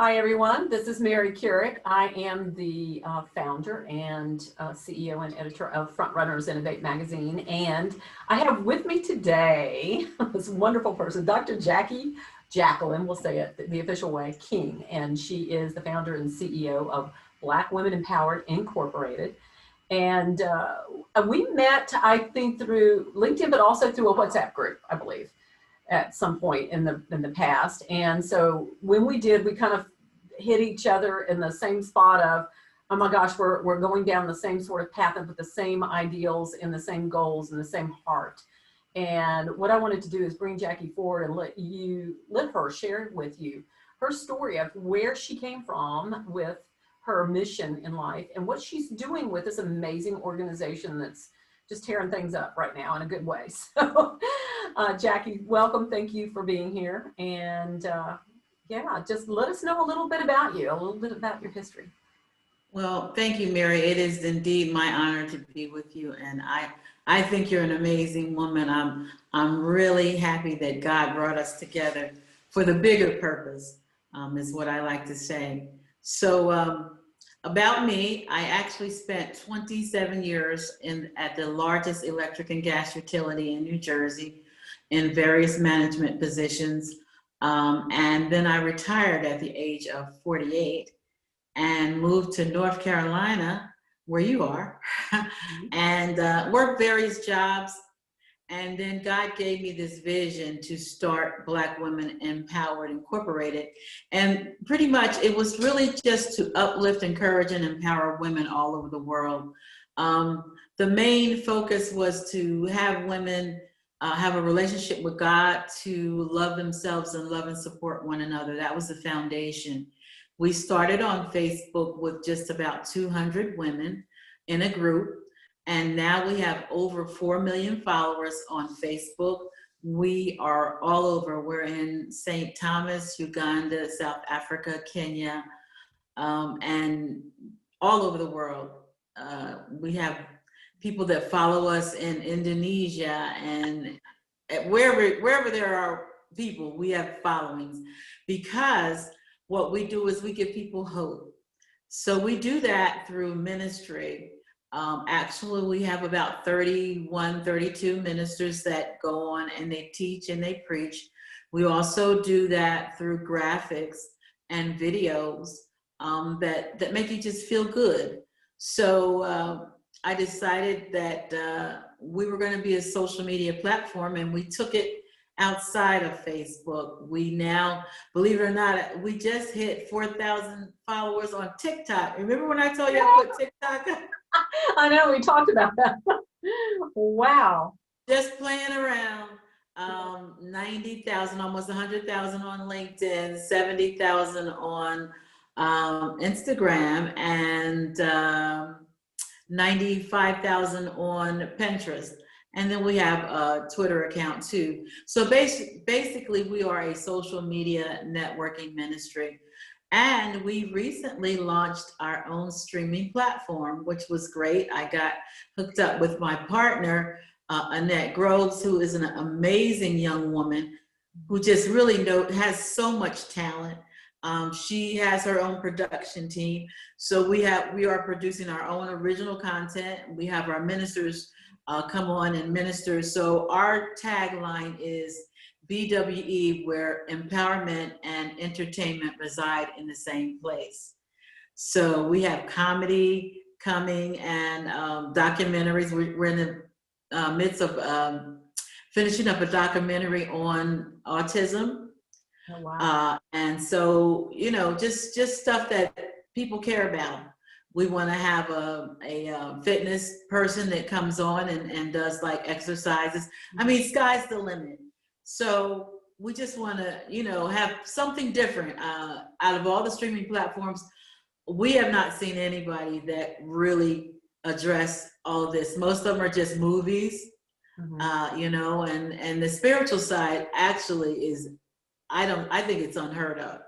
Hi, everyone. This is Mary Carrick. I am the founder and CEO and editor of Frontrunners Innovate magazine. And I have with me today this wonderful person, Dr. Jacqueline, we'll say it the official way, King. And she is the founder and CEO of Black Women Empowered Incorporated. And we met, I think, through LinkedIn, but also through a WhatsApp group, I believe, at some point in the past. And so when we did, we kind of hit each other in the same spot of, oh my gosh, we're going down the same sort of path and with the same ideals and the same goals and the same heart. And what I wanted to do is bring Jackie forward and let her share with you her story of where she came from with her mission in life and what she's doing with this amazing organization that's just tearing things up right now in a good way. So Jackie, welcome. Thank you for being here. And yeah, just let us know a little bit about you, a little bit about your history. Well, thank you, Mary. It is indeed my honor to be with you. And I think you're an amazing woman. I'm really happy that God brought us together for the bigger purpose, is what I like to say. So about me, I actually spent 27 years at the largest electric and gas utility in New Jersey in various management positions. And then I retired at the age of 48 and moved to North Carolina, where you are, and worked various jobs. And then God gave me this vision to start Black Women Empowered Incorporated. And pretty much it was really just to uplift, encourage, and empower women all over the world. The main focus was to have women have a relationship with God, to love themselves and love and support one another. That was the foundation. We started on Facebook with just about 200 women in a group. And now we have over 4 million followers on Facebook. We are all over. We're in St. Thomas, Uganda, South Africa, Kenya, and all over the world. We have people that follow us in Indonesia, and wherever there are people, we have followings, because what we do is we give people hope. So we do that through ministry. Actually, we have about 31, 32 ministers that go on and they teach and they preach. We also do that through graphics and videos that make you just feel good. So I decided that we were going to be a social media platform, and we took it outside of Facebook. We now, believe it or not, we just hit 4,000 followers on TikTok. Remember when I told you I put TikTok? I know, we talked about that. Wow. Just playing around. 90,000, almost 100,000 on LinkedIn, 70,000 on Instagram, and 95,000 on Pinterest. And then we have a Twitter account too. So basically we are a social media networking ministry. And we recently launched our own streaming platform, which was great. I got hooked up with my partner, Annette Groves, who is an amazing young woman who just really has so much talent. She has her own production team. So we are producing our own original content. We have our ministers come on and minister. So our tagline is BWE, where empowerment and entertainment reside in the same place. So we have comedy coming and documentaries. We're in the midst of finishing up a documentary on autism. Oh, wow. And so, just stuff that people care about. We want to have a fitness person that comes on and does like exercises. I mean, sky's the limit. So we just want to, have something different out of all the streaming platforms. We have not seen anybody that really address all of this. Most of them are just movies, and the spiritual side actually is, I think it's unheard of.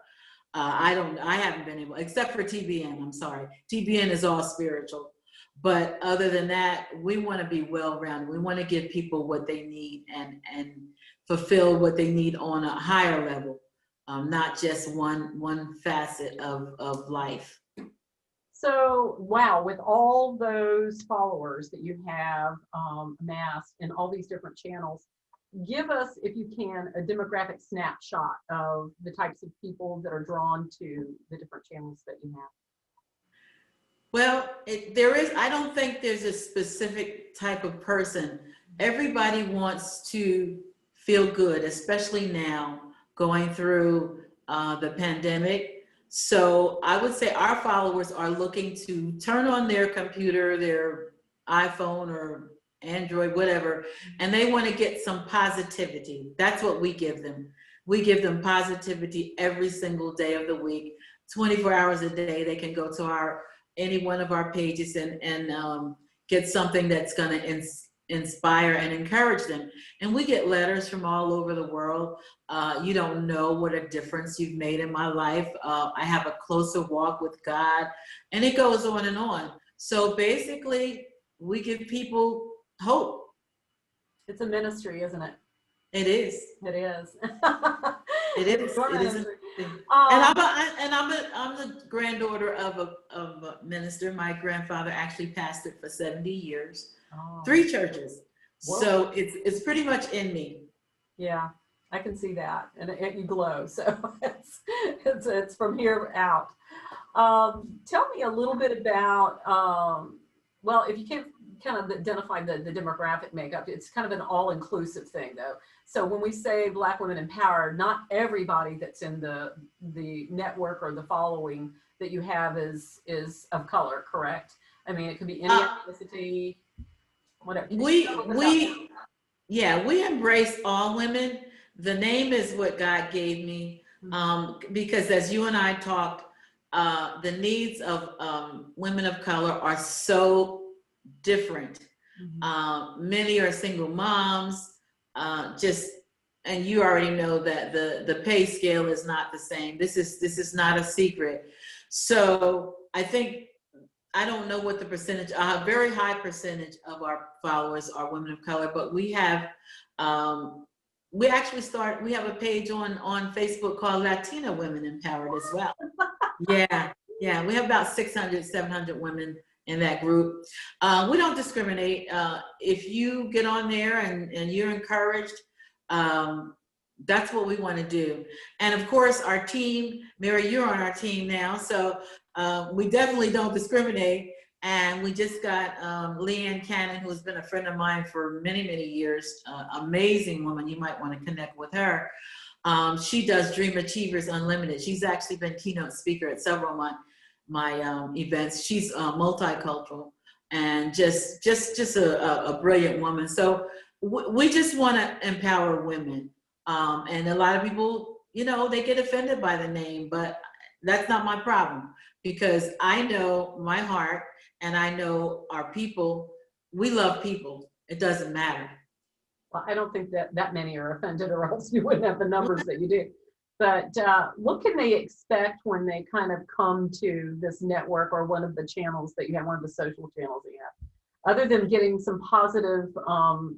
I haven't been able, except for TBN, I'm sorry. TBN is all spiritual. But other than that, we want to be well-rounded. We want to give people what they need and fulfill what they need on a higher level. not just one facet of life. So, wow, with all those followers that you have amassed in all these different channels, give us, if you can, a demographic snapshot of the types of people that are drawn to the different channels that you have. Well, there is, I don't think there's a specific type of person. Everybody wants to feel good, especially now going through the pandemic. So I would say our followers are looking to turn on their computer, their iPhone or Android, whatever, and they want to get some positivity. That's what we give them. We give them positivity every single day of the week, 24 hours a day. They can go to any one of our pages and get something that's going to inspire and encourage them. And we get letters from all over the world. You don't know what a difference you've made in my life. I have a closer walk with God, and it goes on and on. So basically, we give people hope. It's a ministry, isn't it? It is. It is. It is. Your It is. ministry. And I'm the granddaughter of a minister. My grandfather actually pastored for 70 years, 3 churches. Whoa. So it's pretty much in me. Yeah, I can see that, and you glow. So it's from here out. Tell me a little bit about, well, if you can't kind of identify the demographic makeup, it's kind of an all-inclusive thing, though. So when we say Black Women Empowered, not everybody that's in the network or the following that you have is of color, correct? I mean, it could be any ethnicity, whatever. We embrace all women. The name is what God gave me, because as you and I talked, the needs of women of color are so different. Many are single moms, and you already know that the pay scale is not the same. This is not a secret. So I don't know what the percentage, a very high percentage of our followers are women of color, but we have, we have a page on Facebook called Latina Women Empowered as well. Yeah, we have about 600, 700 women in that group. We don't discriminate. If you get on there and you're encouraged, that's what we want to do. And of course, our team, Mary, you're on our team now, so we definitely don't discriminate. And we just got Leanne Cannon, who's been a friend of mine for many, many years. Amazing woman. You might want to connect with her. She does Dream Achievers Unlimited. She's actually been keynote speaker at several of my events. She's multicultural and just a brilliant woman. So we just want to empower women. And a lot of people, they get offended by the name, but that's not my problem, because I know my heart and I know our people. We love people. It doesn't matter. Well, I don't think that many are offended, or else you wouldn't have the numbers that you do. But what can they expect when they kind of come to this network or one of the channels that you have, one of the social channels that you have, other than getting some positive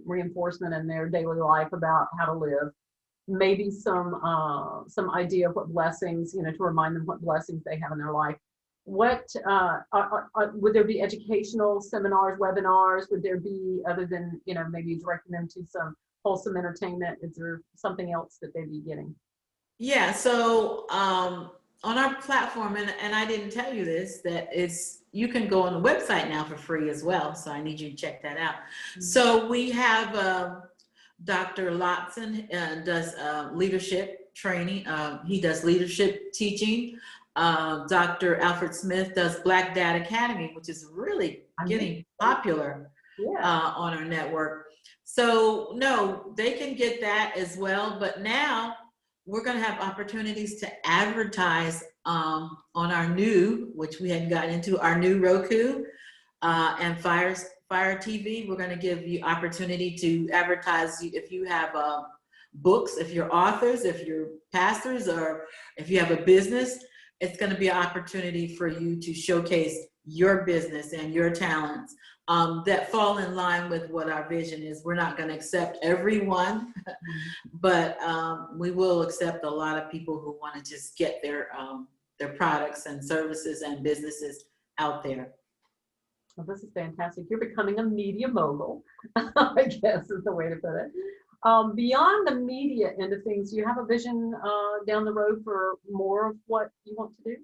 reinforcement in their daily life about how to live, maybe some idea of what blessings, to remind them what blessings they have in their life. What would there be educational seminars, webinars? Would there be, other than maybe directing them to some wholesome entertainment? Is there something else that they'd be getting? Yeah, so on our platform, and I didn't tell you this, you can go on the website now for free as well. So I need you to check that out. So we have Dr. Lotson does leadership training. He does leadership teaching. Dr. Alfred Smith does Black Dad Academy, which is really getting popular on our network. So no, they can get that as well. But now we're going to have opportunities to advertise on our new, which we hadn't gotten into, our new Roku and Fire TV. We're going to give you opportunity to advertise if you have books, if you're authors, if you're pastors, or if you have a business. It's going to be an opportunity for you to showcase your business and your talents that fall in line with what our vision is. We're not going to accept everyone, but we will accept a lot of people who want to just get their products and services and businesses out there. Well, this is fantastic. You're becoming a media mogul, I guess is the way to put it. Beyond the media end of things, do you have a vision down the road for more of what you want to do?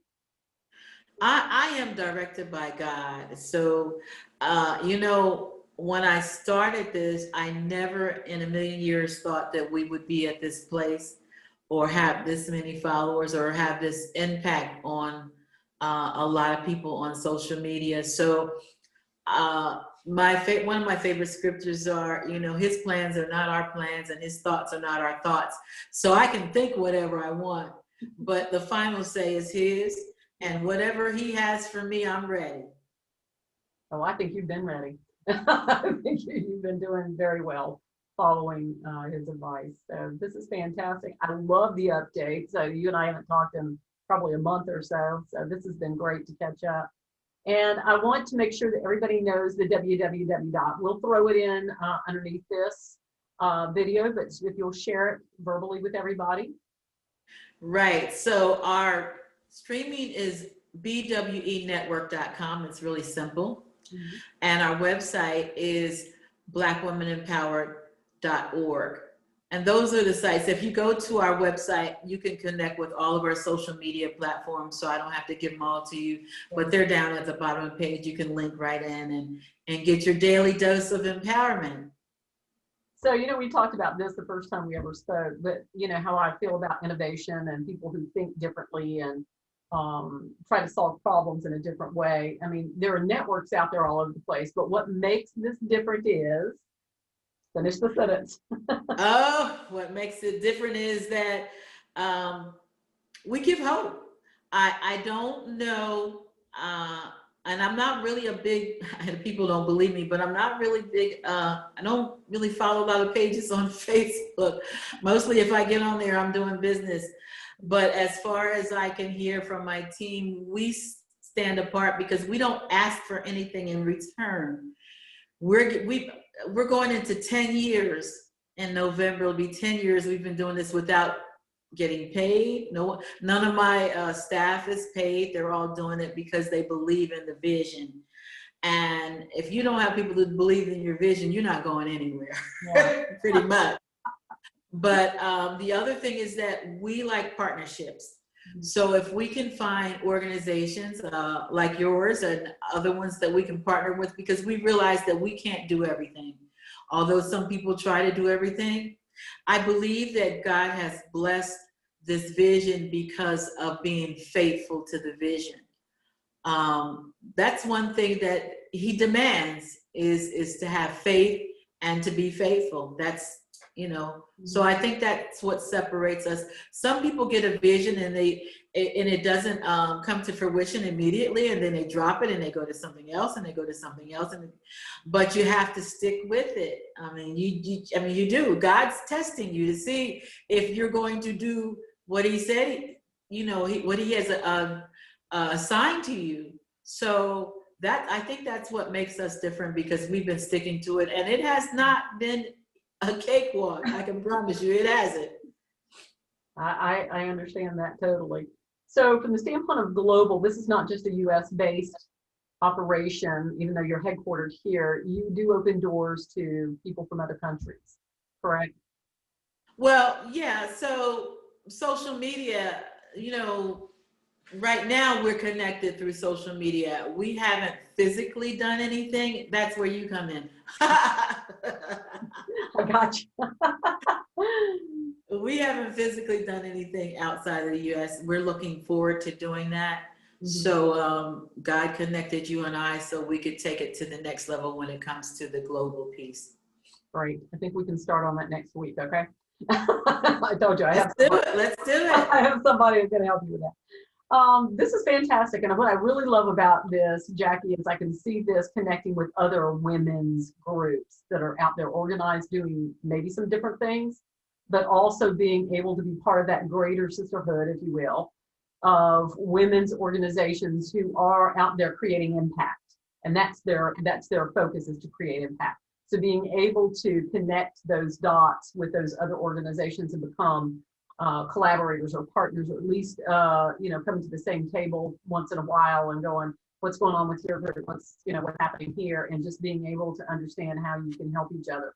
I am directed by God. So, when I started this, I never in a million years thought that we would be at this place or have this many followers or have this impact on a lot of people on social media. So, one of my favorite scriptures are, his plans are not our plans and his thoughts are not our thoughts. So I can think whatever I want, but the final say is his, and whatever he has for me, I'm ready. Oh, I think you've been ready. I think you've been doing very well following his advice. So this is fantastic. I love the update. So you and I haven't talked in probably a month or so. So this has been great to catch up. And I want to make sure that everybody knows the www. We'll throw it in underneath this video, but if you'll share it verbally with everybody. Right. So our streaming is bwenetwork.com. It's really simple. Mm-hmm. And our website is blackwomenempowered.org. And those are the sites. If you go to our website, you can connect with all of our social media platforms. So I don't have to give them all to you, but they're down at the bottom of the page. You can link right in and get your daily dose of empowerment. So, we talked about this the first time we ever spoke, but how I feel about innovation and people who think differently and try to solve problems in a different way. I mean, there are networks out there all over the place, but what makes this different is, finish the sentence. What makes it different is that we give hope. I don't know, and I'm not really a big, people don't believe me, but I'm not really big, I don't really follow a lot of pages on Facebook. Mostly if I get on there, I'm doing business. But as far as I can hear from my team, we stand apart because we don't ask for anything in return. We're going into 10 years in November. It'll be 10 years we've been doing this without getting paid. None of my staff is paid. They're all doing it because they believe in the vision. And if you don't have people that believe in your vision, you're not going anywhere, yeah. Pretty much. But the other thing is that we like partnerships. So if we can find organizations like yours and other ones that we can partner with, because we realize that we can't do everything. Although some people try to do everything, I believe that God has blessed this vision because of being faithful to the vision. That's one thing that he demands is to have faith and to be faithful. That's, so I think that's what separates us. Some people get a vision and it doesn't come to fruition immediately, and then they drop it and they go to something else and they go to something else. But you have to stick with it. I mean, you do. God's testing you to see if you're going to do what he said, what he has assigned to you. So I think that's what makes us different, because we've been sticking to it, and it has not been a cakewalk. I can promise you it hasn't. I understand that totally. So from the standpoint of global, this is not just a US based operation, even though you're headquartered here, you do open doors to people from other countries, correct? Well, yeah, so social media, right now we're connected through social media. We haven't physically done anything. That's where you come in. I got you. We haven't physically done anything outside of the U.S. We're looking forward to doing that. Mm-hmm. So God connected you and I so we could take it to the next level when it comes to the global piece. Great. I think we can start on that next week, okay? I told you. Let's do it. I have somebody who's going to help you with that. This is fantastic. And what I really love about this, Jackie, is I can see this connecting with other women's groups that are out there organized, doing maybe some different things, but also being able to be part of that greater sisterhood, if you will, of women's organizations who are out there creating impact. And that's their focus, is to create impact. So being able to connect those dots with those other organizations and become collaborators or partners, or at least coming to the same table once in a while and going, what's going on with your group, what's happening here, and just being able to understand how you can help each other,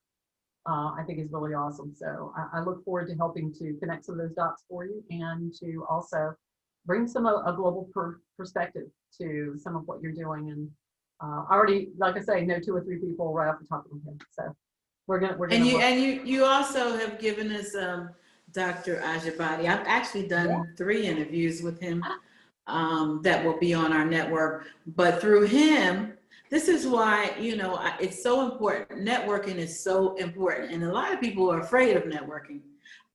I think is really awesome. So I look forward to helping to connect some of those dots for you, and to also bring a global perspective to some of what you're doing. And I already, like I say, know 2 or 3 people right off the top of my head. So we're gonna. And you also have given us Dr. Ajabadi. I've actually done 3 interviews with him that will be on our network. But through him, this is why, it's so important. Networking is so important. And a lot of people are afraid of networking.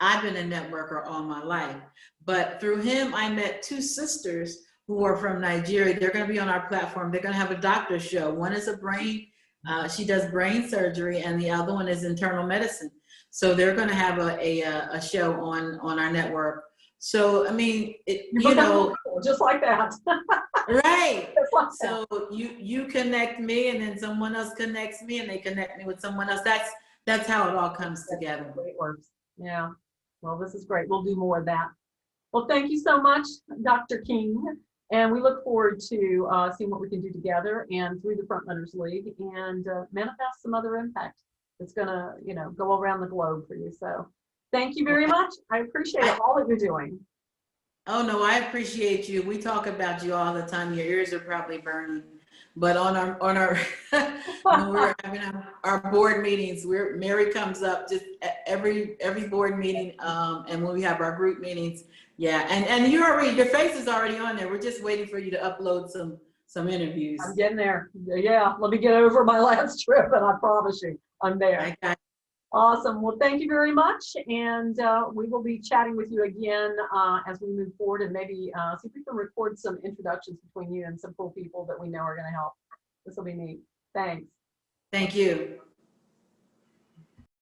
I've been a networker all my life. But through him, I met 2 sisters who are from Nigeria. They're going to be on our platform. They're going to have a doctor show. One is a brain, she does brain surgery, and the other one is internal medicine. So they're going to have a show on our network. So, I mean, just like that. Right. Just like so you connect me, and then someone else connects me, and they connect me with someone else. That's how it all comes together. It works. Yeah. Well, this is great. We'll do more of that. Well, thank you so much, Dr. King. And we look forward to seeing what we can do together and through the Frontrunners League, and manifest some other impact that's going to, go around the globe for you. So thank you very much. I appreciate all that you're doing. Oh, no, I appreciate you. We talk about you all the time. Your ears are probably burning. But on our when we're having our board meetings, Mary comes up just every board meeting, and when we have our group meetings, and your face is already on there. We're just waiting for you to upload some interviews. I'm getting there. Yeah, let me get over my last trip, and I promise you, I'm there. Awesome. Well, thank you very much, and we will be chatting with you again as we move forward, and maybe see if we can record some introductions between you and some cool people that we know are going to help. This will be neat. Thanks. Thank you.